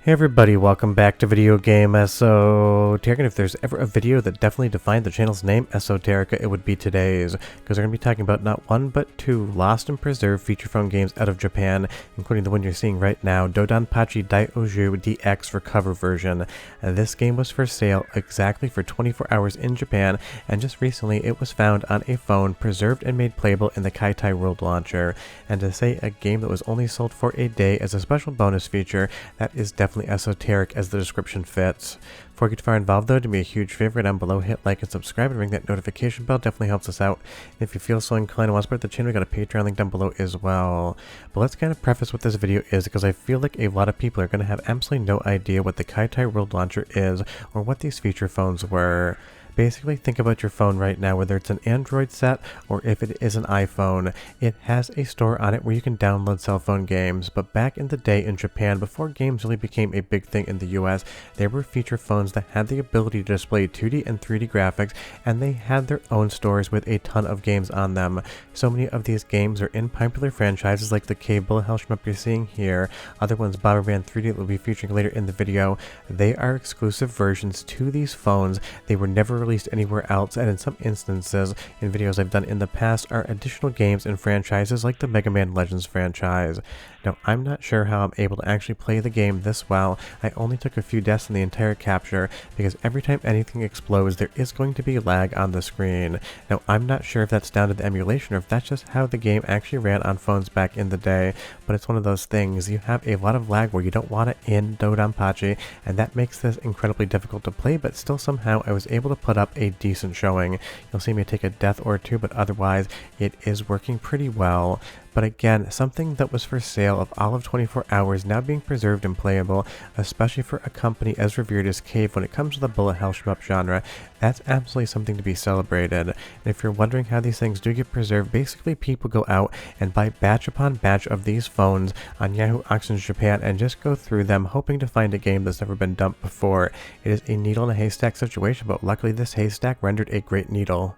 Hey everybody, welcome back to Video Game Esoterica. If there's ever a video that definitely defined the channel's name, Esoterica, it would be today's, because we're going to be talking about not one but two lost and preserved feature phone games out of Japan, including the one you're seeing right now, DoDonPachi Daioju DX Recover version. This game was for sale exactly for 24 hours in Japan, and just recently it was found on a phone, preserved and made playable in the Keitai World Launcher. And to say a game that was only sold for a day as a special bonus feature, that is definitely esoteric as the description fits. Before we get far involved though, do me a huge favor down below, hit like and subscribe and ring that notification bell, definitely helps us out. And if you feel so inclined and want to support the channel, we got a Patreon link down below as well. But let's kind of preface what this video is, because I feel like a lot of people are going to have absolutely no idea what the Keitai World Launcher is or what these feature phones were. Basically, think about your phone right now, whether it's an Android set or if it is an iPhone. It has a store on it where you can download cell phone games, but back in the day in Japan, before games really became a big thing in the US, there were feature phones that had the ability to display 2D and 3D graphics, and they had their own stores with a ton of games on them. So many of these games are in popular franchises like the Cable Hell shmup you're seeing here, other ones Bomberman 3D that we'll be featuring later in the video. They are exclusive versions to these phones. They were never released anywhere else, and in some instances in videos I've done in the past are additional games and franchises like the Mega Man Legends franchise. Now, I'm not sure how I'm able to actually play the game this well. I only took a few deaths in the entire capture because every time anything explodes there is going to be lag on the screen. Now, I'm not sure if that's down to the emulation or if that's just how the game actually ran on phones back in the day, but it's one of those things. You have a lot of lag where you don't want it in DoDonPachi, and that makes this incredibly difficult to play, but still somehow I was able to put up a decent showing. You'll see me take a death or two, but otherwise it is working pretty well. But again, something that was for sale of all of 24 hours now being preserved and playable, especially for a company as revered as Cave when it comes to the bullet hell shmup genre, that's absolutely something to be celebrated. And if you're wondering how these things do get preserved, basically people go out and buy batch upon batch of these phones on Yahoo Auctions Japan and just go through them hoping to find a game that's never been dumped before. It is a needle in a haystack situation, but luckily this haystack rendered a great needle.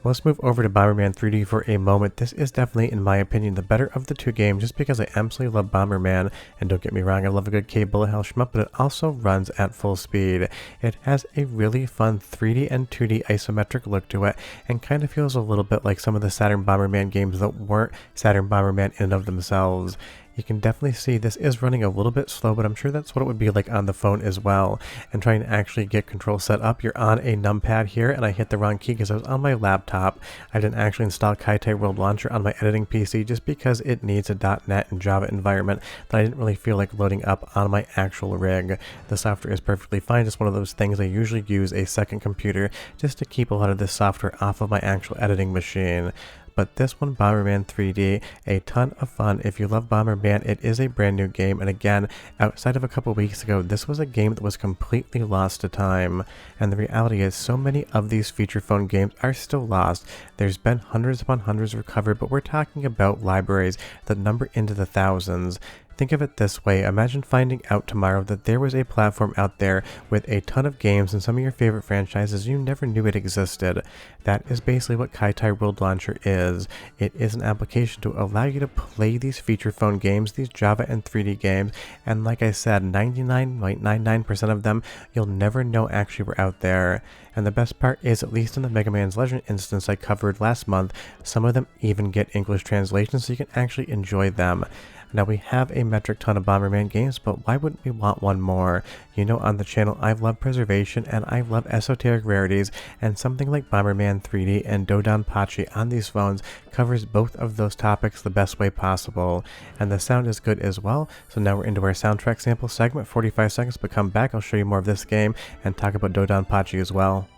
Let's move over to Bomberman 3D for a moment. This is definitely, in my opinion, the better of the two games just because I absolutely love Bomberman, and don't get me wrong, I love a good Cable Hell shmup, but it also runs at full speed. It has a really fun 3D and 2D isometric look to it, and kind of feels a little bit like some of the Saturn Bomberman games that weren't Saturn Bomberman in and of themselves. You can definitely see this is running a little bit slow, but I'm sure that's what it would be like on the phone as well. And trying to actually get control set up, you're on a numpad here, and I hit the wrong key because I was on my laptop. I didn't actually install Keitai World Launcher on my editing PC just because it needs a .NET and Java environment that I didn't really feel like loading up on my actual rig. The software is perfectly fine, just one of those things I usually use a second computer just to keep a lot of this software off of my actual editing machine. But this one, Bomberman 3D, a ton of fun. If you love Bomberman, it is a brand new game, and again, outside of a couple weeks ago, this was a game that was completely lost to time. And the reality is, so many of these feature phone games are still lost. There's been hundreds upon hundreds recovered, but we're talking about libraries that number into the thousands. Think of it this way, imagine finding out tomorrow that there was a platform out there with a ton of games and some of your favorite franchises you never knew it existed. That is basically what Keitai World Launcher is. It is an application to allow you to play these feature phone games, these Java and 3D games, and like I said, 99.99% of them you'll never know actually were out there. And the best part is, at least in the Mega Man's Legend instance I covered last month, some of them even get English translations so you can actually enjoy them. Now, we have a metric ton of Bomberman games, but why wouldn't we want one more? You know, on the channel, I love preservation and I love esoteric rarities, and something like Bomberman 3D and DoDonPachi on these phones covers both of those topics the best way possible. And the sound is good as well, so now we're into our soundtrack sample segment, 45 seconds, but come back, I'll show you more of this game and talk about DoDonPachi as well.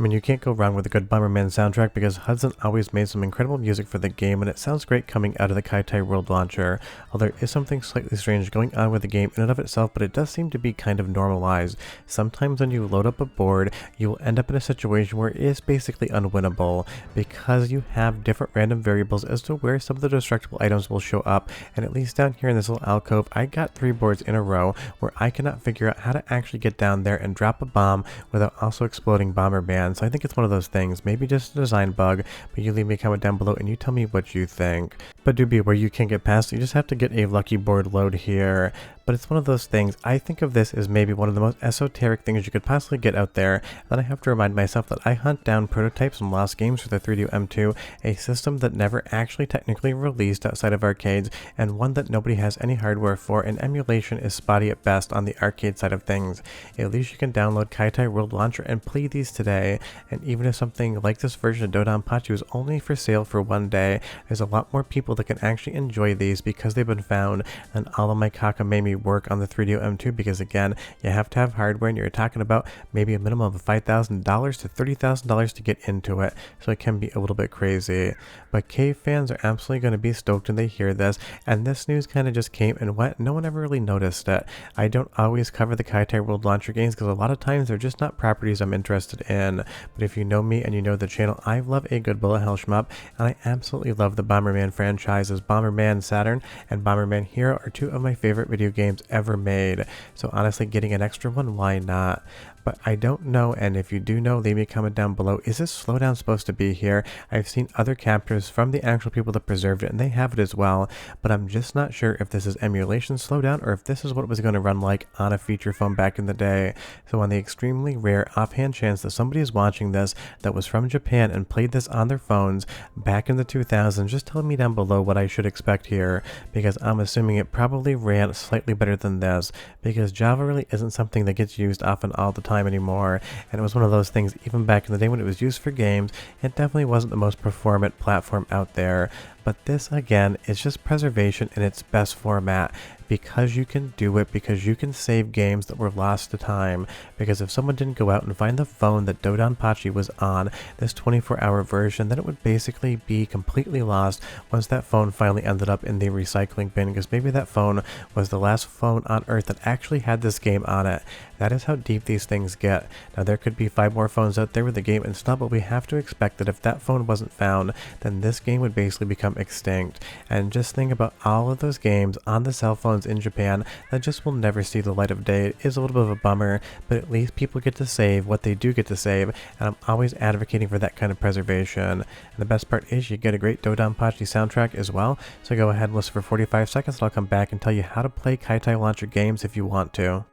I mean, you can't go wrong with a good Bomberman soundtrack because Hudson always made some incredible music for the game, and it sounds great coming out of the Keitai World Launcher. Although there is something slightly strange going on with the game in and of itself, but it does seem to be kind of normalized. Sometimes when you load up a board, you will end up in a situation where it is basically unwinnable because you have different random variables as to where some of the destructible items will show up, and at least down here in this little alcove, I got 3 boards in a row where I cannot figure out how to actually get down there and drop a bomb without also exploding Bomberman. So I think it's one of those things, maybe just a design bug, but you leave me a comment down below and you tell me what you think. But do be aware you can get past it, you just have to get a lucky board load here. But it's one of those things, I think of this as maybe one of the most esoteric things you could possibly get out there. Then I have to remind myself that I hunt down prototypes and lost games for the 3DO M2, a system that never actually technically released outside of arcades, and one that nobody has any hardware for, and emulation is spotty at best on the arcade side of things. At least you can download Keitai World Launcher and play these today, and even if something like this version of DoDonPachi was only for sale for 1 day, there's a lot more people that can actually enjoy these because they've been found than all of my cockamamie work on the 3DO M2, because again, you have to have hardware and you're talking about maybe a minimum of $5,000 to $30,000 to get into it, so it can be a little bit crazy. But cave fans are absolutely going to be stoked when they hear this, and this news kind of just came and went. No one ever really noticed it. I don't always cover the Keitai World Launcher games because a lot of times they're just not properties I'm interested in, but if you know me and you know the channel, I love a good bullet hell shmup, and I absolutely love the Bomberman franchises. Bomberman Saturn and Bomberman Hero are 2 of my favorite video games ever made, so honestly getting an extra one, why not? But I don't know, and if you do know, leave me a comment down below. Is this slowdown supposed to be here? I've seen other captures from the actual people that preserved it, and they have it as well, but I'm just not sure if this is emulation slowdown or if this is what it was going to run like on a feature phone back in the day. So on the extremely rare offhand chance that somebody is watching this that was from Japan and played this on their phones back in the 2000s, just tell me down below what I should expect here, because I'm assuming it probably ran slightly better than this, because Java really isn't something that gets used often all the time anymore, and it was one of those things even back in the day when it was used for games, it definitely wasn't the most performant platform out there. But this again is just preservation in its best format, because you can do it, because you can save games that were lost to time. Because if someone didn't go out and find the phone that DoDonPachi was on, this 24-hour version, then it would basically be completely lost once that phone finally ended up in the recycling bin, because maybe that phone was the last phone on earth that actually had this game on it. That is how deep these things get. Now there could be 5 more phones out there with the game installed, but we have to expect that if that phone wasn't found, then this game would basically become extinct. And just think about all of those games on the cell phones in Japan that just will never see the light of day. It is a little bit of a bummer, but at least people get to save what they do get to save, and I'm always advocating for that kind of preservation. And the best part is you get a great DoDonPachi soundtrack as well, so go ahead and listen for 45 seconds and I'll come back and tell you how to play Keitai Launcher games if you want to.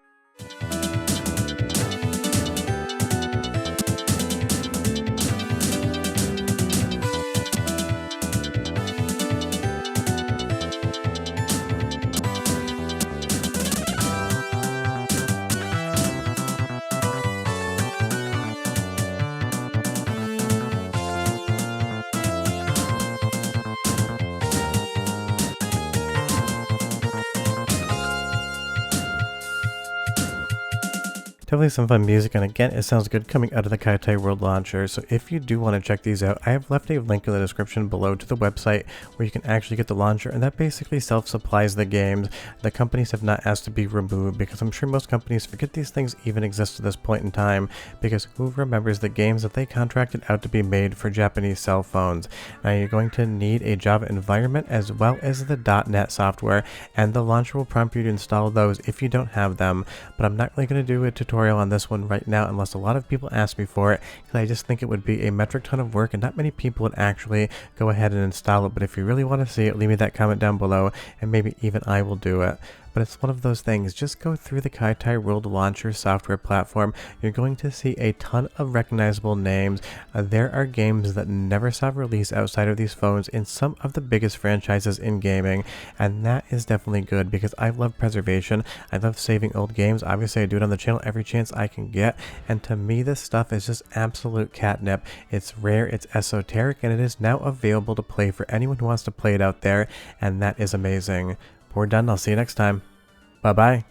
Definitely some fun music, and again, it sounds good coming out of the Keitai World Launcher, so if you do want to check these out, I have left a link in the description below to the website where you can actually get the launcher, and that basically self-supplies the games. The companies have not asked to be removed, because I'm sure most companies forget these things even exist at this point in time, because who remembers the games that they contracted out to be made for Japanese cell phones? Now you're going to need a Java environment as well as the .NET software, and the launcher will prompt you to install those if you don't have them, but I'm not really going to do a tutorial on this one right now unless a lot of people ask me for it, because I just think it would be a metric ton of work and not many people would actually go ahead and install it. But if you really want to see it, leave me that comment down below and maybe even I will do it. But it's one of those things, just go through the Keitai World Launcher software platform, you're going to see a ton of recognizable names. There are games that never saw release outside of these phones in some of the biggest franchises in gaming, and that is definitely good because I love preservation, I love saving old games. Obviously I do it on the channel every chance I can get, and to me this stuff is just absolute catnip. It's rare, it's esoteric, and it is now available to play for anyone who wants to play it out there, and that is amazing. We're done. I'll see you next time. Bye bye.